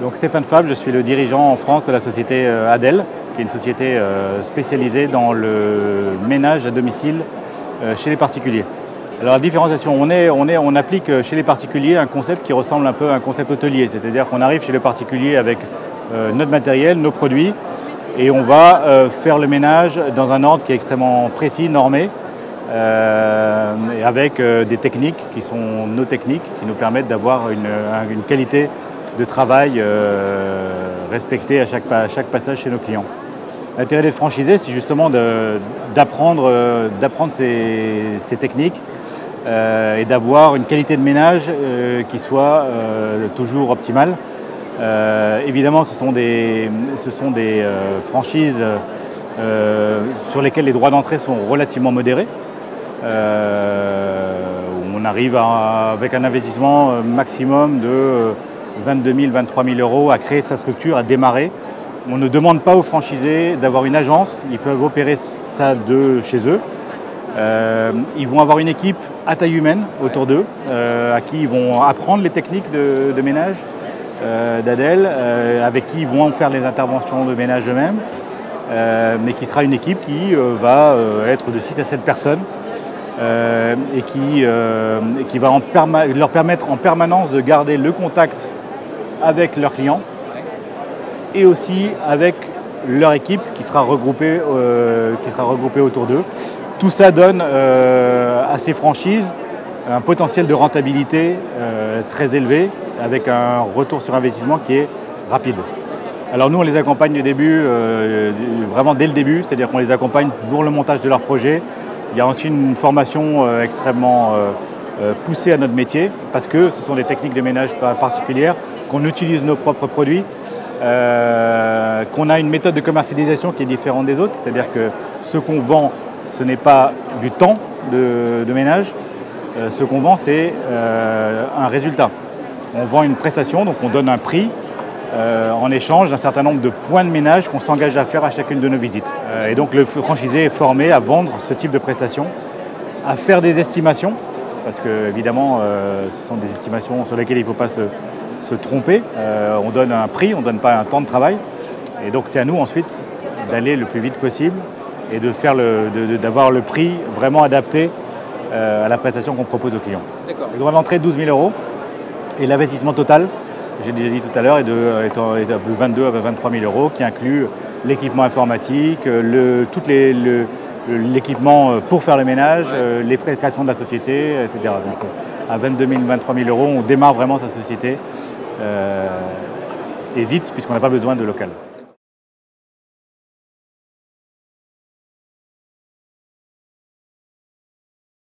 Donc Stéphane Fabre, je suis le dirigeant en France de la société Adel, qui est une société spécialisée dans le ménage à domicile chez les particuliers. Alors la différenciation, on applique chez les particuliers un concept qui ressemble un peu à un concept hôtelier, c'est-à-dire qu'on arrive chez le particulier avec notre matériel, nos produits, et on va faire le ménage dans un ordre qui est extrêmement précis, normé, et avec des techniques qui sont nos techniques, qui nous permettent d'avoir une qualité de travail respectée à chaque passage chez nos clients. L'intérêt d'être franchisé, c'est justement d'apprendre ces techniques et d'avoir une qualité de ménage qui soit toujours optimale. Évidemment, ce sont des franchises sur lesquelles les droits d'entrée sont relativement modérés. On arrive avec un investissement maximum de 22 000, 23 000 euros à créer sa structure, à démarrer. On ne demande pas aux franchisés d'avoir une agence, ils peuvent opérer ça de chez eux. Ils vont avoir une équipe à taille humaine autour d'eux, à qui ils vont apprendre les techniques de ménage d'Adel, avec qui ils vont faire les interventions de ménage eux-mêmes, mais qui sera une équipe qui va être de 6 à 7 personnes et qui va leur permettre en permanence de garder le contact avec leurs clients et aussi avec leur équipe qui sera regroupée autour d'eux. Tout ça donne à ces franchises un potentiel de rentabilité très élevé avec un retour sur investissement qui est rapide. Alors nous, on les accompagne du début, vraiment dès le début, c'est-à-dire qu'on les accompagne pour le montage de leur projet. Il y a aussi une formation extrêmement poussée à notre métier parce que ce sont des techniques de ménage particulières, qu'on utilise nos propres produits, qu'on a une méthode de commercialisation qui est différente des autres, c'est-à-dire que ce qu'on vend, ce n'est pas du temps de ménage, ce qu'on vend, c'est un résultat. On vend une prestation, donc on donne un prix en échange d'un certain nombre de points de ménage qu'on s'engage à faire à chacune de nos visites. Et donc le franchisé est formé à vendre ce type de prestation, à faire des estimations, parce que évidemment ce sont des estimations sur lesquelles il ne faut pas se tromper. On donne un prix, on ne donne pas un temps de travail. Et donc c'est à nous ensuite d'aller le plus vite possible et d'avoir le prix vraiment adapté à la prestation qu'on propose aux clients. Le droit d'entrée 12 000 euros et l'investissement total, j'ai déjà dit tout à l'heure, est de 22 à 23 000 euros, qui inclut l'équipement informatique, tout l'équipement pour faire le ménage, les frais de création de la société, etc. Donc à 22 000, 23 000 euros, on démarre vraiment sa société et vite, puisqu'on n'a pas besoin de local.